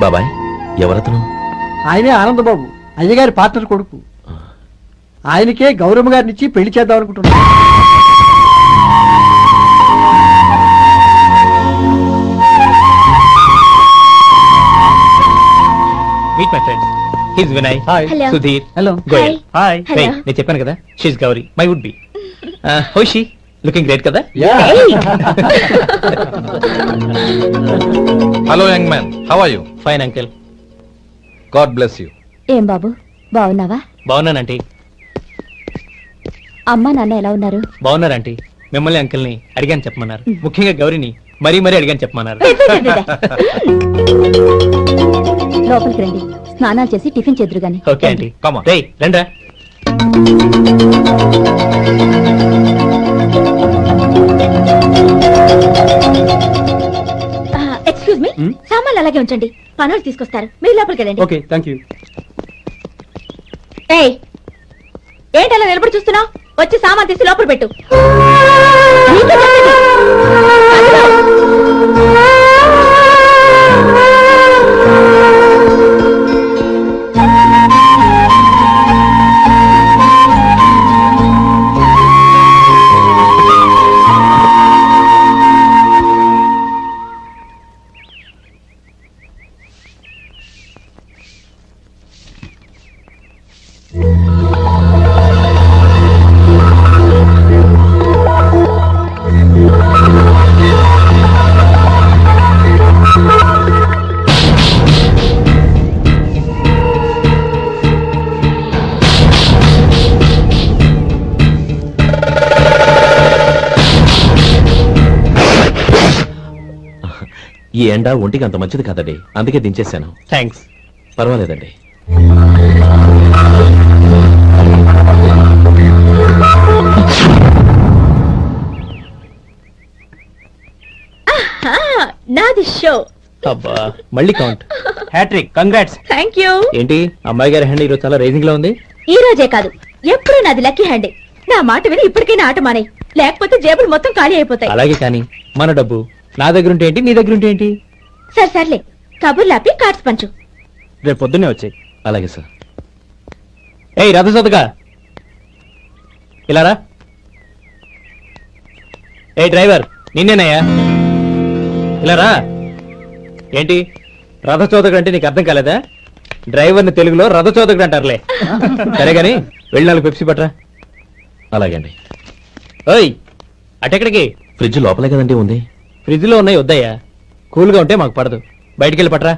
బాబాయ్ ఎవరతను? ఆయనే ఆనందబాబు, అయ్యగారి పార్ట్నర్ కొడుకు. ఆయనకే గౌరమ్మ గారినిచ్చి పెళ్లి చేద్దాం అనుకుంటున్నా. Meet my friends. His Vinay, Sudheer, hello. Goyal. Hi. నేను చెప్పాను కదా, she's Gauri, my would be. How she looking great కదా? Hello young man, how are you? Fine uncle. God bless you. ఏం బాబు, బాగున్నావా? బాగున్నానంటీ. అమ్మా నాన్న ఎలా ఉన్నారు? బాగున్నారంటీ. మిమ్మల్ని అంకిల్ని అడిగాను చెప్పమన్నారు. ముఖ్యంగా గౌరీని మరీ మరీ అడిగాను చెప్పమన్నారు. లోపలికి రండి, స్నానాలు చేసి టిఫిన్ చేద్దరు గాని. Okay aunty. రేయ్ రండ్రా. ఎక్స్క్యూజ్ మీ, సామాన్లు అలాగే ఉంచండి, పనులు తీసుకొస్తారు, మీరు లోపలికి వెళ్ళండి. Okay, thank you. ఏయ్, ఏంటి అలా నిలబడి చూస్తున్నావు? వచ్చి సామాన్ తీసి లోపల పెట్టు. ఈ ఎండ ఒంటికి అంత మంచిది కాదండి, అందుకే దించేశాను. థ్యాంక్స్. పర్వాలేదండి. నాది షో. అబ్బా, మళ్ళీ count. Hat trick, congrats. Thank you. ఏంటి అమ్మాయి గారి హ్యాండ్ ఈరోజు చాలా రైజింగ్ లో ఉంది? ఈ రోజే కాదు, ఎప్పుడు నాది లక్కీ హ్యాండే. నా మాట విని ఇప్పటికైనా ఆట మానే, లేకపోతే జేబులు మొత్తం ఖాళీ అయిపోతాయి. అలాగే కానీ మన డబ్బు నా దగ్గర ఉంటే ఏంటి, నీ దగ్గర ఉంటే ఏంటి? సరే సర్లే, కబుర్లు ఆపి కార్డ్స్ పంచు. రేపు పొద్దున్నే వచ్చాయి. అలాగే సార్. ఏయ్ రథసోదగా, ఇలా రా. ఏ డ్రైవర్, నిన్నేనయ్యా, ఇలా రా. ఏంటి రథచోదకుడు అంటే నీకు అర్థం కాలేదా? డ్రైవర్ని తెలుగులో రథచోదకుడు అంటారులే. సరే గాని వెళ్ళి 4 పెప్సీ పట్రా. అలాగే అండి. ఓయ్, అటెక్కడికి? ఫ్రిడ్జ్ లోపలే కదండి ఉంది. ఫ్రిడ్జ్ లో ఉన్నాయి, వద్దయ్యా. కూల్గా ఉంటే మాకు పడదు. బయటికి వెళ్ళి పట్రా.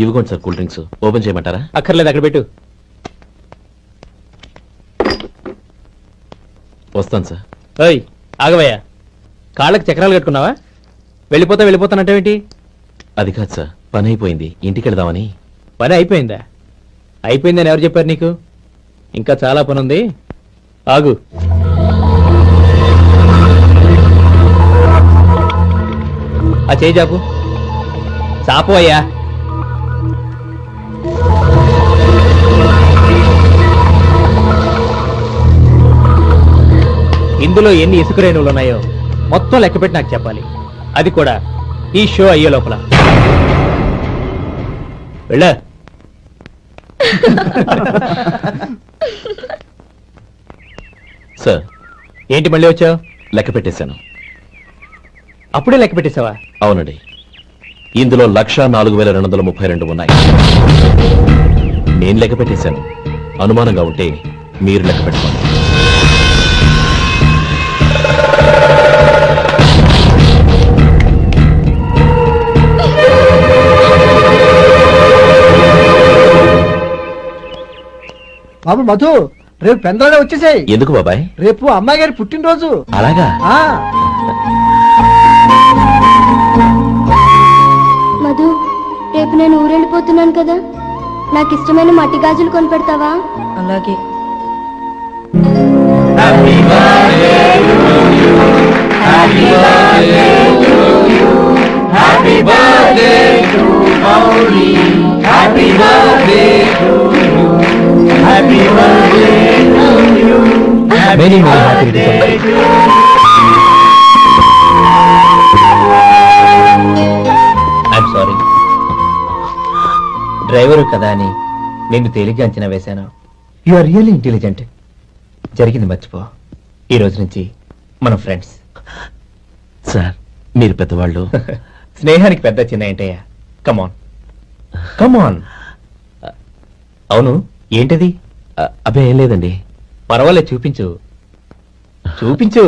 ఇవ్వకోండి సార్, కూల్ డ్రింక్స్. ఓపెన్ చేయమంటారా? అక్కర్లేదు, అక్కడ పెట్టు. వస్తాను సార్. ఓయ్ ఆగవయ్యా, కాళ్ళకి చక్రాలు కట్టుకున్నావా? వెళ్ళిపోతానంటావేంటి? అది కాదు సార్, పని అయిపోయింది, ఇంటికి వెళదామని. పని అయిపోయిందా? అయిపోయిందని ఎవరు చెప్పారు నీకు? ఇంకా చాలా పని ఉంది, ఆగు. ఆ చేయి చాపు. చాపు అయ్యా. ఇందులో ఎన్ని ఇసుక రేణువులు ఉన్నాయో మొత్తం లెక్కపెట్టి నాకు చెప్పాలి. అది కూడా ఈ షో అయ్యే లోపల. వెళ్ళ. సార్. ఏంటి మళ్ళీ వచ్చావు? లెక్క పెట్టేశాను. అప్పుడే లెక్క పెట్టేశావా? అవునండి. ఇందులో 1,04,232 ఉన్నాయి. నేను లెక్క పెట్టేశాను. అనుమానంగా ఉంటే మీరు లెక్క పెట్టుకోండి. బాబు మధు, రేపు పెందరాడే వచ్చేసాయి. ఎందుకు బాబాయ్? రేపు అమ్మాయి గారి పుట్టినరోజు. అలాగా? మధు, రేపు నేను ఊరెళ్ళిపోతున్నాను కదా, నాకు ఇష్టమైన మట్టి గాజులు కొనిపెడతావా? అలాగే. Happy birthday to Maureen. Happy birthday to you. Happy birthday to you. Many many happy returns. I'm sorry, driver కదా అని నిన్ను తేలిగ్గా అంచనా వేశాను. You are really intelligent. జరిగింది మర్చిపో. ఈ రోజు నుంచి మనం ఫ్రెండ్స్. సార్ మీరు పెద్దవాళ్ళు. స్నేహానికి పెద్ద చిన్న ఏంటయ్యా? కమాన్ కమాన్. అవును, ఏంటది? అబ్బే ఏం లేదండి. పర్వాలేదు, చూపించు చూపించు.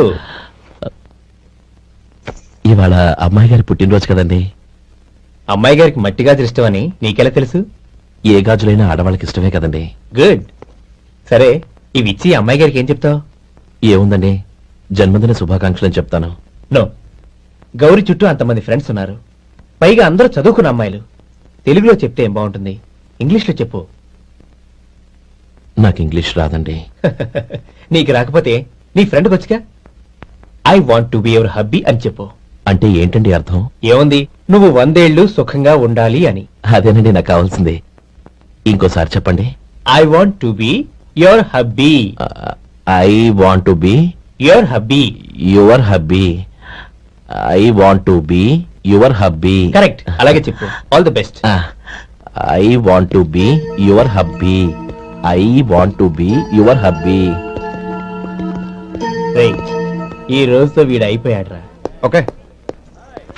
ఇవాళ అమ్మాయి గారి పుట్టినరోజు కదండి. అమ్మాయి గారికి మట్టి గాజులు ఇష్టమని నీకెలా తెలుసు? ఏ గాజులైనా ఆడవాళ్ళకి ఇష్టమే కదండి. గుడ్. సరే, ఇవి ఇచ్చి అమ్మాయి గారికి ఏం చెప్తావు? ఏముందండి, జన్మదిన శుభాకాంక్షలు అని చెప్తాను. నో, గౌరీ చుట్టూ అంతమంది ఫ్రెండ్స్ ఉన్నారు. పైగా అందరూ చదువుకున్న అమ్మాయిలు. తెలుగులో చెప్తే ఏం బాగుంటుంది? ఇంగ్లీష్లో చెప్పు. నాకు ఇంగ్లీష్ రాదండి. నీకు రాకపోతే నీ ఫ్రెండ్కి వచ్చిగా I want to be your hubby అని చెప్పు. అంటే ఏంటండి అర్థం? ఏముంది, నువ్వు 100 ఏళ్లు సుఖంగా ఉండాలి అని. అదేనండి నాకు కావాల్సింది. ఇంకోసారి చెప్పండి. I want to be your hubby. I want to be your hubby. Your hubby. I want to be your hubby. Correct, అలాగే చెప్పు. All the best. I want to be your hubby. I want to be your hubby. ఈ రోజుతో వీడు అయిపోయాడ్రా. Okay,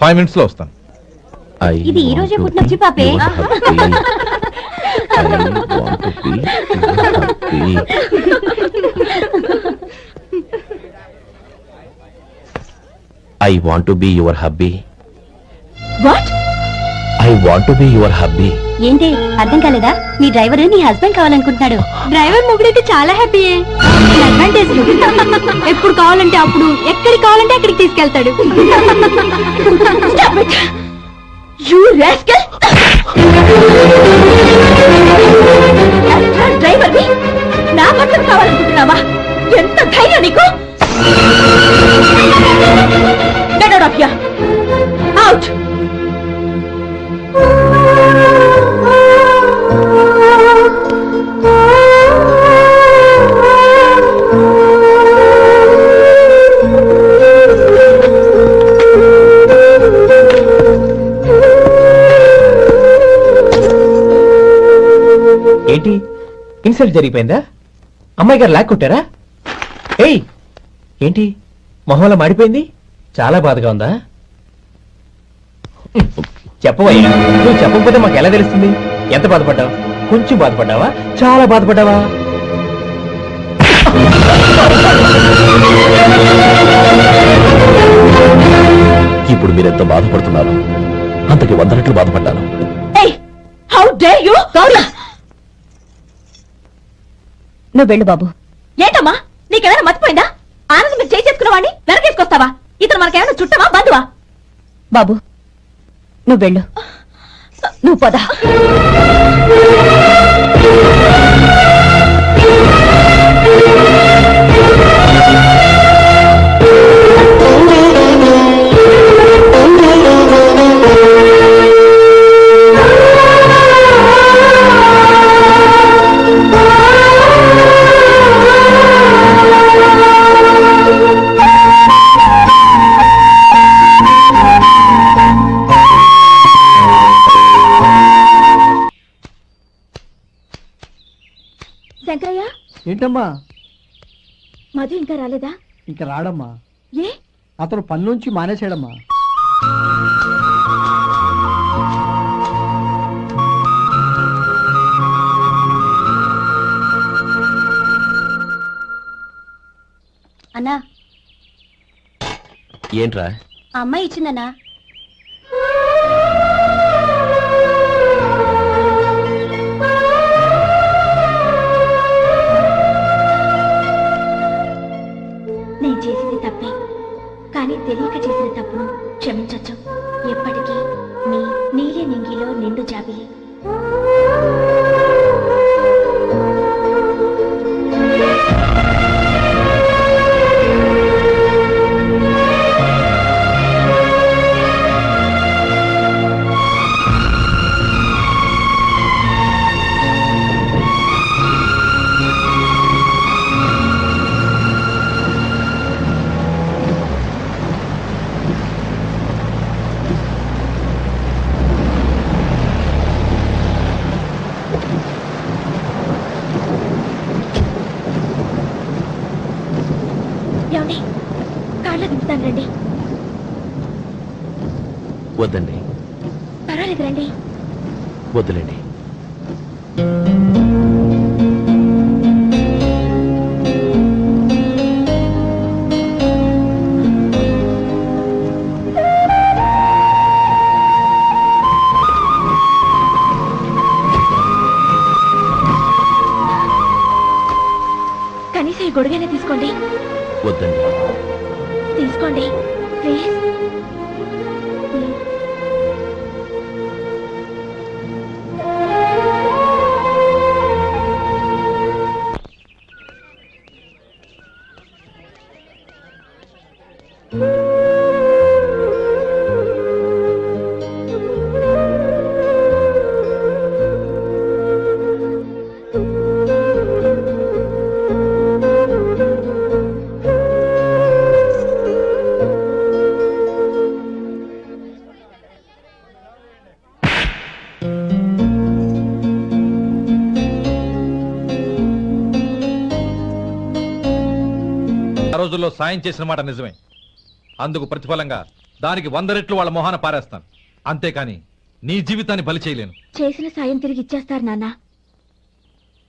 5 minutes లో వస్తాను. ఇది ఈ రోజే పుట్టినొచ్చి పాపే. I want to be your hubby. What? I want to be your hubby. ఏంటి అర్థం కాలేదా? నీ డ్రైవర్ నీ హస్బెండ్ కావాలనుకుంటున్నాడు. డ్రైవర్ మొగుడైతే చాలా హ్యాపీయే. అడ్వాంటేజ్ ఎప్పుడు కావాలంటే అప్పుడు, ఎక్కడికి కావాలంటే అక్కడికి తీసుకెళ్తాడు. డ్రైవర్ నా భర్తను కావాలనుకుంటున్నావా? ఎంత ధైర్యం నీకు! Get out of here! Out! ఏంటి, ఇన్సల్ట్ జరిగిపోయిందా? అమ్మాయి గారు లాక్కొట్టారా? ఏయ్, ఏంటి మొహంలో మాడిపోయింది? చాలా బాధగా ఉందా? చెప్పవయ్యా, నువ్వు చెప్పకపోతే మాకు ఎలా తెలుస్తుంది? ఎంత బాధపడ్డావు? కొంచెం బాధపడ్డావా? చాలా బాధపడ్డావా? ఇప్పుడు మీరెంత బాధపడుతున్నారు, అంతకి 100 రెట్లు బాధపడ్డాను. How dare you! గౌరీ, నువ్వు వెళ్ళు బాబు. ఏంటమ్మా, నీకేమైనా మర్చిపోయిందా? ఆనందం మీరు చేసుకున్న వాడిని వెనకేసుకొస్తావా? ఇతను మనకేమైనా చుట్టమా, బంధువా? బాబు నువ్వు వెళ్ళు, నువ్వు పద. శంకరయ్య, ఏంటమ్మా? మధు ఇంకా రాలేదా? ఇంకా రాడమ్మా. ఏ? అతను పనిలోంచి మానేశాడమ్మా. అన్నా, ఏంట్రా? ఆ అమ్మాయి ఇచ్చిందన్నా. నేను చేసింది తప్పే, కానీ తెలియక చేసిన తప్పును క్షమించొచ్చు. ఎప్పటికీ మీ నీలి నింగిలో నిండు జాబిలి. ఏమండి కార్లో దింపుతాను రండి. వద్దండి, పర్వాలేదు రండి. వద్దులేండి. కనీసం ఈ గొడుగైనా తీసుకోండి. వద్దండి. తీసుకోండి ప్లీజ్. రోజుల్లో సాయం చేసిన మాట నిజమే. అందుకు ప్రతిఫలంగా దానికి 100 రెట్లు వాళ్ళ మొహాన పారేస్తాను. అంతేకాని నీ జీవితాన్ని బలి చేయలేను. చేసిన సాయం తిరిగి ఇచ్చేస్తారు నాన్న,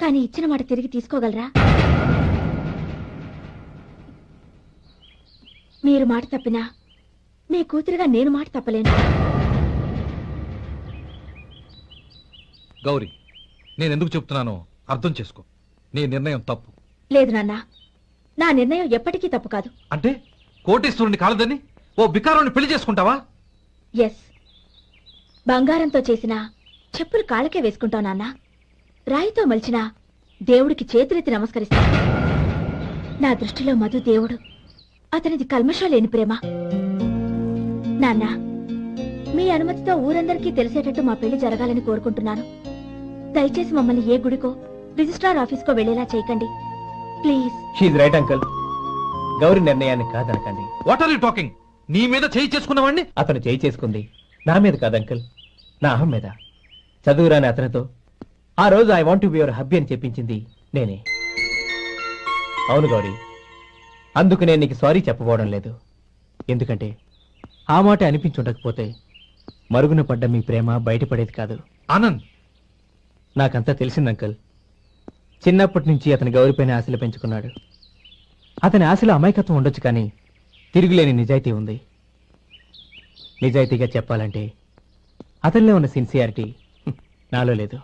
కానీ ఇచ్చిన మాట తిరిగి తీసుకోగలరా? మీరు మాట తప్పినా మీ కూతురుగా నేను మాట తప్పలేను. గౌరీ, నేనెందుకు చెప్తున్నానో అర్థం చేసుకో. నీ నిర్ణయం తప్పు. లేదు నాన్న, నా నిర్ణయం ఎప్పటికీ తప్పు కాదు. అంటే కోటీశ్వరుని కాలదని ఓ బికారాన్ని పెళ్లి చేసుకుంటావా? ఎస్, బంగారంతో చేసిన చెప్పులు కాళ్ళకే వేసుకుంటావు నాన్న. రాయితో మలిచిన దేవుడికి చేతులెత్తి నమస్కరిస్తా. నా దృష్టిలో మధు దేవుడు, అతనిది కల్మషం లేని ప్రేమ. నాన్న, మీ అనుమతితో ఊరందరికీ తెలిసేటట్టు మా పెళ్లి జరగాలని కోరుకుంటున్నాను. దయచేసి మమ్మల్ని ఏ గుడికో రిజిస్ట్రార్ ఆఫీస్కో వెళ్లేలా చేయకండి please. She's right uncle. Gauri నిర్ణయాన్ని కాదనకండి. What are you talking? నీ మీద చేయి చేసుకున్నవాడిని అతను చేయి చేసుకుంది నా మీద కాదు అంకుల్, నా అహం మీద. చదువురాని అతనితో ఆ రోజు I want to be your hubby అని చెప్పించింది నేనే. అవును గౌరీ, అందుకు నేను నీకు సారీ చెప్పబోవడం లేదు. ఎందుకంటే ఆ మాట అనిపించుండకపోతే మరుగున పడ్డ మీ ప్రేమ బయటపడేది కాదు. ఆనంద్, నాకంతా తెలిసింది అంకుల్. చిన్నప్పటి నుంచి అతని గౌరీపైన ఆశలు పెంచుకున్నాడు. అతని ఆశలో అమాయకత్వం ఉండొచ్చు, కానీ తిరుగులేని నిజాయితీ ఉంది. నిజాయితీగా చెప్పాలంటే అతనిలో ఉన్న సిన్సియారిటీ నాలో లేదు.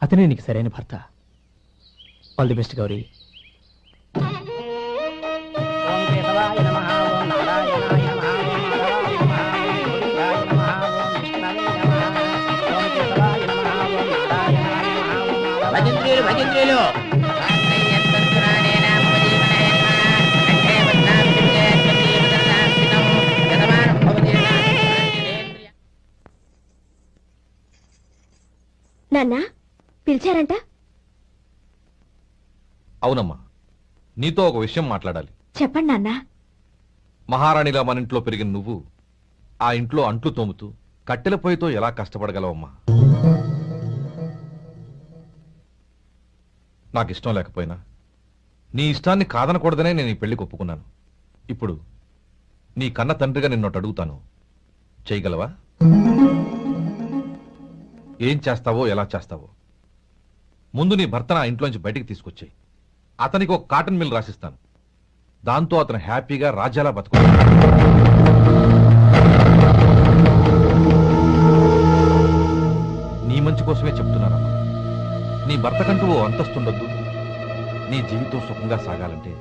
అతనే నీకు సరైన భర్త. All the best Gauri. నాన్న పిలిచారంట? అవునమ్మా, నీతో ఒక విషయం మాట్లాడాలి. చెప్పండి నాన్న. మహారాణిగా మన ఇంట్లో పెరిగిన నువ్వు ఆ ఇంట్లో అంట్లు తోముతూ కట్టెల పొయ్యితో ఎలా కష్టపడగలవమ్మా? నాకు ఇష్టం లేకపోయినా నీ ఇష్టాన్ని కాదనకూడదనే నేను ఈ పెళ్లికి ఒప్పుకున్నాను. ఇప్పుడు నీ కన్న తండ్రిగా నిన్నొట్టు అడుగుతాను, చేయగలవా? ఏం చేస్తావో, ఎలా చేస్తావో ముందు నీ భర్తను ఆ ఇంట్లోంచి బయటికి తీసుకొచ్చాయి. అతనికి ఒక కాటన్ మిల్ రాసిస్తాను. దాంతో అతను హ్యాపీగా రాజ్యాలా బతుకుతాడు. నీ మంచి కోసమే చెప్తున్నానమ్మా. నీ భర్తకంటూ ఓ అంతస్తుండొద్దు. నీ జీవితం సుఖంగా సాగాలంటే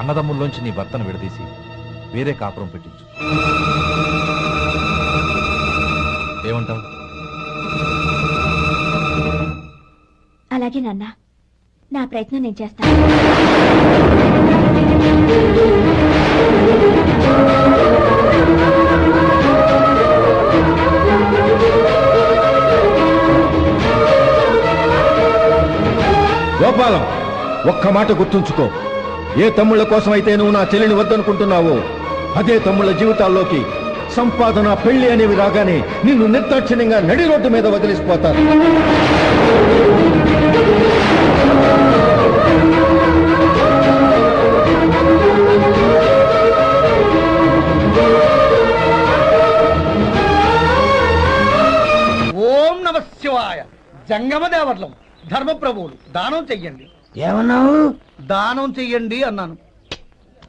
అన్నదమ్ముల్లోంచి నీ భర్తను విడదీసి వేరే కాపురం పెట్టించు. ఏమంటావు? అలాగే నాన్న, నా ప్రయత్నం నేను చేస్తాను. గోపాలం, ఒక్క మాట గుర్తుంచుకో. ఏ తమ్ముళ్ళ కోసం అయితే నువ్వు నా చెల్లిని వద్దనుకుంటున్నావో అదే తమ్ముళ్ళ జీవితాల్లోకి సంపాదన, పెళ్లి అనేవి రాగానే నిన్ను నిర్దాక్షిణ్యంగా నడి రోడ్డు మీద వదిలిసిపోతారు. జంగమ దేవర్లం ధర్మప్రభువులు దానం చెయ్యండి. ఏమన్నావు? దానం చెయ్యండి అన్నాను.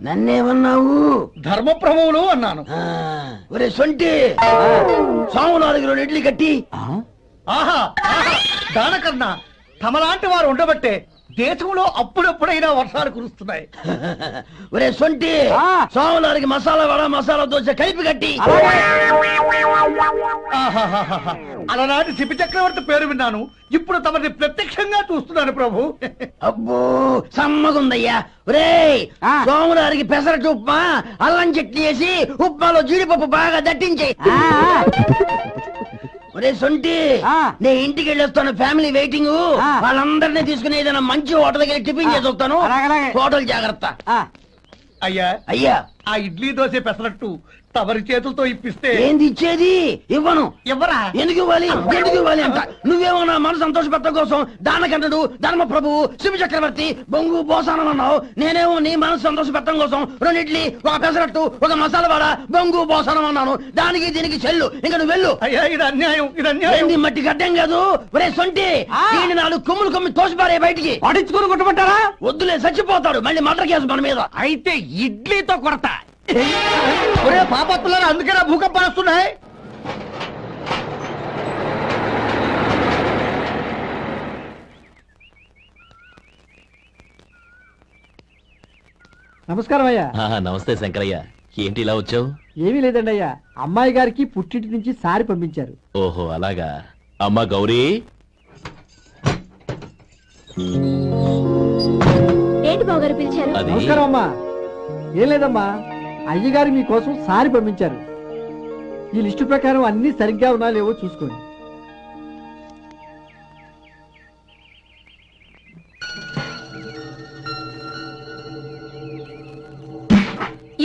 నన్నేమన్నావు? ధర్మప్రభువులు అన్నాను. ఒరే సొంటి, సాము 4 ఇడ్లీ కట్టి. ఆహా దానకన్నా తమలాంటి వారు ఉండబట్టే దేశంలో అప్పుడప్పుడైనా వర్షాలు కురుస్తున్నాయి. ఒరే సొంటి, సాము మసాలా వడ మసాలా దోశ కలిపి కట్టి. అలనాటి శిపి చక్రవర్తి పేరు విన్నాను, ఇప్పుడు తమని ప్రత్యక్షంగా చూస్తున్నాను ప్రభు. అబ్బో సమ్మగుందయ్యా. ఒరే సోములారికి పెసరట్టు ఉప్మా అల్లం చట్నీ వేసి ఉప్మాలో జీడిపప్పు బాగా దట్టించేయి. ఒరే సొంటి, నేను ఇంటికి వెళ్ళొస్తాను, ఫ్యామిలీ వెయిటింగ్. వాళ్ళందరినీ తీసుకుని ఏదైనా మంచి హోటల్ దగ్గర టిఫిన్ చేసి వస్తాను. హోటల్ జాగ్రత్త. అయ్యా అయ్యా, ఆ ఇడ్లీ దోశ పెసరట్టు తమరి చేతులతో ఇప్పిస్తే. ఏంది ఇచ్చేది? ఇవ్వను. ఎవరా? ఎందుకు ఇవ్వాలి? ఎందుకు ఇవ్వాలి అంట? నువ్వేమో నా మనసు సంతోషపెట్టడం కోసం దానకంటుడు ధర్మ ప్రభువు శివ చక్రవర్తి బొంగు బోసానం అన్నావు. నేనేమో నీ మనసు సంతోషపెట్టడం కోసం 2 ఇడ్లీ, 1 పెసరట్టు, 1 మసాలా వాడ, బొంగు బోసానం అన్నాను. దానికి దీనికి చెల్లు. ఇంకా నువ్వు వెళ్ళు. అయ్యా ఇది అన్యాయం, ఇది అన్యాయం. ఏంది మట్టి గడ్డం కాదు. ఒరే సొంటి, దీన్ని 4 కొమ్ములు కొమ్మి తోసిపారే బయటికి. పడించుకుని కొట్టమంటారా? వద్దులే, చచ్చిపోతాడు. మళ్ళీ మర్డర్ కేసు మన మీద. అయితే ఇడ్లీతో కొడతా. ఒరే పాపత్తులారా, అందుకేనా భూకంపాలు వస్తున్నాయి? నమస్కారం అయ్యా. నమస్తే శంకరయ్య, ఏంటి ఇలా వచ్చావు? ఏమీ లేదండి అయ్యా, అమ్మాయి గారికి పుట్టింటి నుంచి సారి పంపించారు. ఓహో అలాగా. అమ్మా గౌరీ. ఏంటి బావగారు పిలిచారు? నమస్కారం అమ్మా. ఏం లేదమ్మా, అయ్యగారు మీకోసం సారి పంపించారు. ఈ లిస్టు ప్రకారం అన్ని సరిగ్గా ఉన్నా లేవో చూసుకోండి.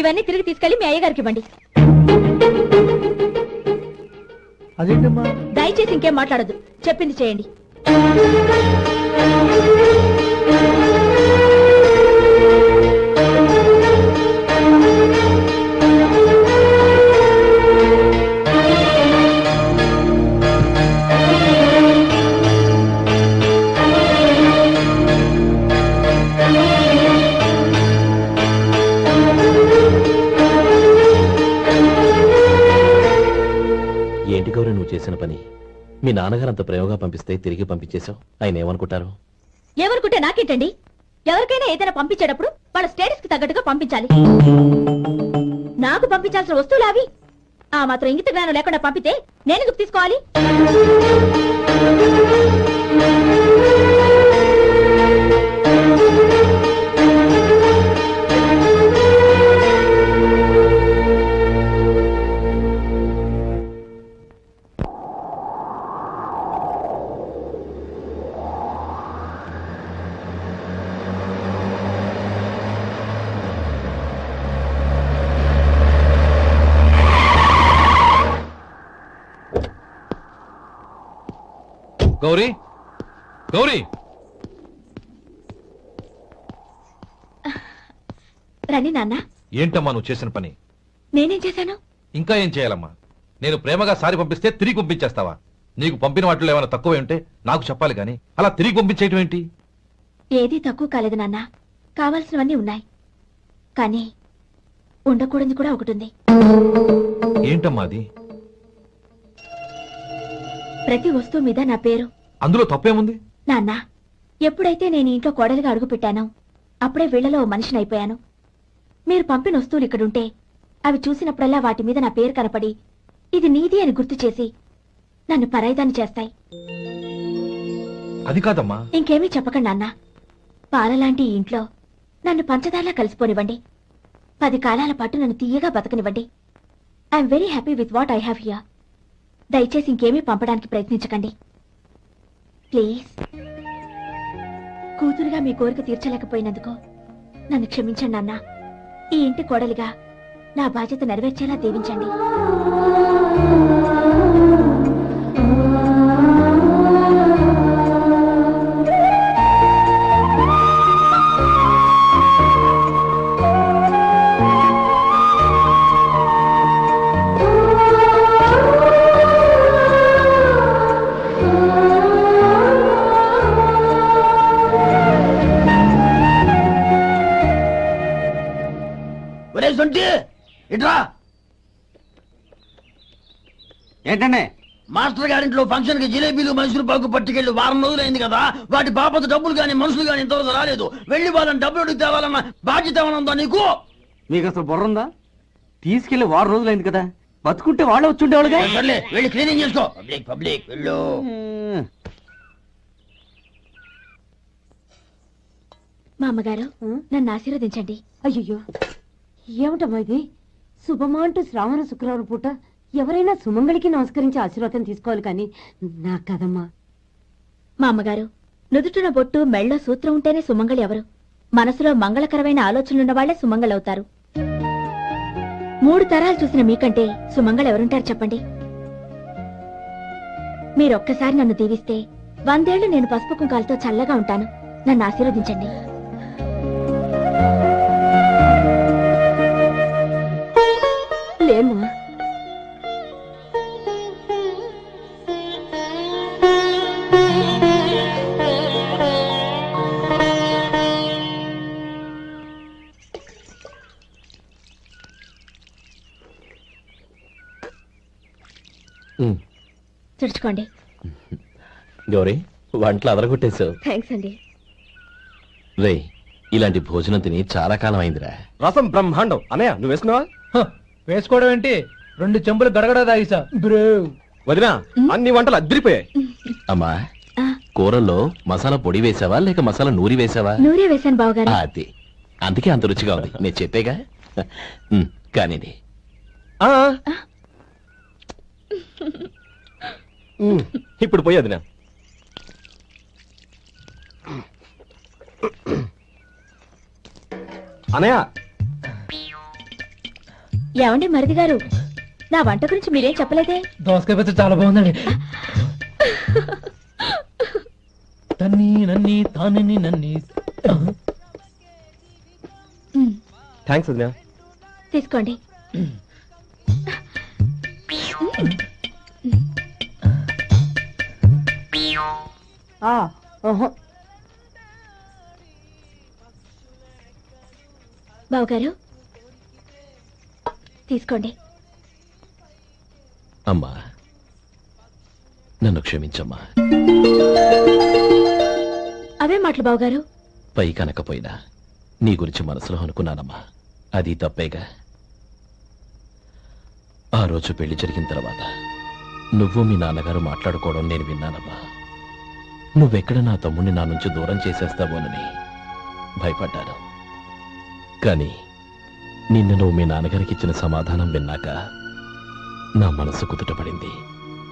ఇవన్నీ తిరిగి తీసుకెళ్లి మీ అయ్యగారికి ఇవ్వండి. అదేంటమ్మా? దయచేసి ఇంకేం మాట్లాడద్దు, చెప్పింది చేయండి. ఏంటి గౌరీ నువ్వు చేసిన పని? మీ నాన్నగారు అంత ప్రేమగా పంపిస్తే తిరిగి పంపించేశావు. ఆయన ఏమనుకుంటారు? ఏమనుకుంటే నాకేంటండి? ఎవరికైనా ఏదైనా పంపించేటప్పుడు వాళ్ళ స్టేటస్ కి తగ్గట్టుగా పంపించాలి. నాకు పంపించాల్సిన వస్తువులు అవి. ఆ మాత్రం ఇంగిత జ్ఞానం లేకుండా పంపితే నేనెందుకు తీసుకోవాలి? గౌరీ, గౌరీ, రండి నాన్న. ఏంటమ్మా నువ్వు చేసిన పని? నేనేం చేశాను? ఇంకా ఏం చేయాలమ్మా? నేను ప్రేమగా సారి పంపిస్తే తిరిగి పంపించేస్తావా? నీకు పంపిన వాటిలో ఏమైనా తక్కువ ఉంటే నాకు చెప్పాలి గాని అలా తిరిగి పంపించేయటం ఏంటి? ఏదీ తక్కువ కాలేదు నాన్న, కావాల్సినవన్నీ ఉన్నాయి. కానీ ఉండకూడదు కూడా ఒకటి ఉంది. ఏంటమ్మా అది? ప్రతి వస్తువు మీద నా పేరు. అందులో తప్పేముంది? నాన్న, ఎప్పుడైతే నేను ఇంట్లో కోడలిగా అడుగు పెట్టానో అప్పుడే వీళ్లలో ఓ మనిషిని అయిపోయాను. మీరు పంపిన వస్తువులు ఇక్కడుంటే అవి చూసినప్పుడల్లా వాటి మీద నా పేరు కనపడి ఇది నీది అని గుర్తు చేసి నన్ను పరాయిదాన్ని చేస్తాయి. అది కాదమ్మా. ఇంకేమీ చెప్పకండి నాన్న. పాలలాంటి ఈ ఇంట్లో నన్ను పంచదారలా కలిసిపోనివ్వండి. 10 కాలాల పాటు నన్ను తీయగా బతకనివ్వండి. I'm very happy with what I have here. దయచేసి ఇంకేమీ పంపడానికి ప్రయత్నించకండి ప్లీజ్. కూతురుగా మీ కోరిక తీర్చలేకపోయినందుకు నన్ను క్షమించండి నాన్న. ఈ ఇంటి కోడలిగా నా బాధ్యత నెరవేర్చేలా దీవించండి. సొంటి ఇట్రా. ఏంటండి? మాస్టర్ గారింట్లో ఫంక్షన్ కి జిలేబీలు మైసూరు పాకు పట్టుకెళ్ళి వారం రోజులైంది కదా, వాటి బాపత డబ్బులు గాని మనుషులు గాని ఇంతవరకు రాలేదు. వెళ్ళి వాళ్ళని డబ్బులు అడిగి తేవాలన్న బాధ్యత ఏమన్నా నీకు? మీకు అసలు బుర్ర ఉందా? తీసుకెళ్లి 6 రోజులైంది కదా, బతుకుంటే వాళ్ళే వచ్చి ఉండేవాళ్ళుగా. సర్లే వెళ్ళి క్లీనింగ్ చేసుకో. పబ్లిక్ వెళ్ళు. మా అమ్మగారు నన్ను ఆశీర్వదించండి. అయ్యో ఏమిటమ్మా ఇది? శుభమా అంటూ శ్రావణ శుక్రవారం పూట ఎవరైనా సుమంగళికి నమస్కరించి ఆశీర్వాదం తీసుకోవాలి కానీ నా కదమ్మా. మా అమ్మగారు నుదుటిన బొట్టు మెళ్ళో సూత్రం ఉంటేనే సుమంగళి ఎవరు? మనసులో మంగళకరమైన ఆలోచనలున్న వాళ్లే సుమంగళవుతారు. 3 తరాలు చూసిన మీకంటే సుమంగళ ఎవరుంటారు చెప్పండి? మీరొక్కసారి నన్ను దీవిస్తే 100 ఏళ్లు నేను పసుపు కుంకాలతో చల్లగా ఉంటాను. నన్ను ఆశీర్వదించండి. లేమ్మా, తుడుచుకోండి. గౌరీ, వంటలు అదరగొట్టేశావు. థ్యాంక్స్ అండి. రే, ఇలాంటి భోజనం తిని చాలా కాలం అయిందిరా. రసం బ్రహ్మాండం. అనయ్య నువ్వు వేసుకున్నావా? వేసుకోవడం ఏంటి, 2 చెంబులు గడగడ తాగిసా. వదినా, అన్ని వంటలు అద్దరిపోయాయి. అమ్మా, కూరల్లో మసాలా పొడి వేసావా లేక మసాలా నూరి వేసావా? నూరే వేశాను బావగారు. అది అందుకే అంత రుచిగా ఉంది. నేను చెప్పేగా. కానీ ఇప్పుడు పోయి వదినా. అనయ్య, ఏమండి మరిది గారు, నా వంట గురించి మీరేం చెప్పలేదే? దోసకాయ పచ్చడి చాలా బాగుందండి. తన్ని నన్ని తానని నన్ని. థ్యాంక్స్ వదినా. తీసుకోండి. బావగారు తీసుకోండి. అమ్మా, నన్ను క్షమించమ్మా. అవే మాటలు బావగారు. పై కనకపోయినా నీ గురించి మనసులో అనుకున్నానమ్మా. అది తప్పేగా. ఆ రోజు పెళ్లి జరిగిన తర్వాత నువ్వు మీ నాన్నగారు మాట్లాడుకోవడం నేను విన్నానమ్మా. నువ్వెక్కడ నా తమ్ముడిని నా నుంచి దూరం చేసేస్తావోనని భయపడ్డాను. కానీ నిన్ను నువ్వు మీ నాన్నగారికి ఇచ్చిన సమాధానం విన్నాక నా మనసు కుదుటపడింది.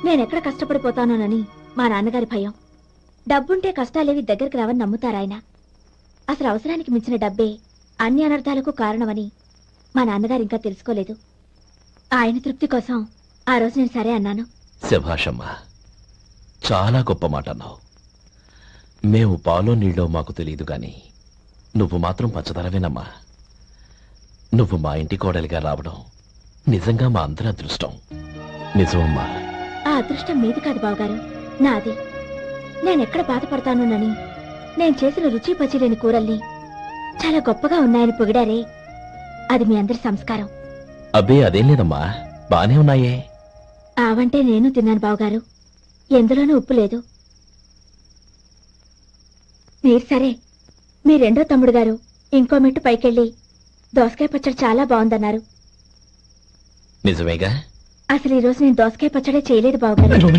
నేనెక్కడ కష్టపడిపోతానోనని మా నాన్నగారి భయం. డబ్బుంటే కష్టాలేవి దగ్గరికి రావని నమ్ముతారాయన. అసలు అవసరానికి మించిన డబ్బే అన్ని అనర్థాలకు కారణమని మా నాన్నగారు ఇంకా తెలుసుకోలేదు. ఆయన తృప్తి కోసం ఆ రోజు నేను సరే అన్నాను. శభాషమ్మా, చాలా గొప్ప మాట అన్నావు. మేము పాలో నీళ్ళో మాకు తెలియదు గాని నువ్వు మాత్రం పచ్చదనవేనమ్మా. నువ్వు మా ఇంటి కోడలిగా రావడం నిజంగా మా అందరి అదృష్టం. నిజమమ్మా. ఆ అదృష్టం మీది కాదు బావగారు, నాది. నేనెక్కడ బాధపడతానోనని నేను చేసిన రుచి పచిలేని కూరల్ని చాలా గొప్పగా ఉన్నాయని పొగిడారే, అది మీ అందరి సంస్కారం. అబ్బే అదేం లేదమ్మా, బానే ఉన్నాయే. ఆవంటే నేను తిన్నాను బావగారు, ఎందులోనూ ఉప్పు లేదు. మీరు సరే, మీ రెండో తమ్ముడు గారు ఇంకో మెట్టు పైకెళ్ళి దోసకాయ పచ్చడి చాలా బాగుందన్నారు. నిజమేగా? అసలు ఈ రోజు నేను దోసకాయ పచ్చడే చేయలేదు బావగారు.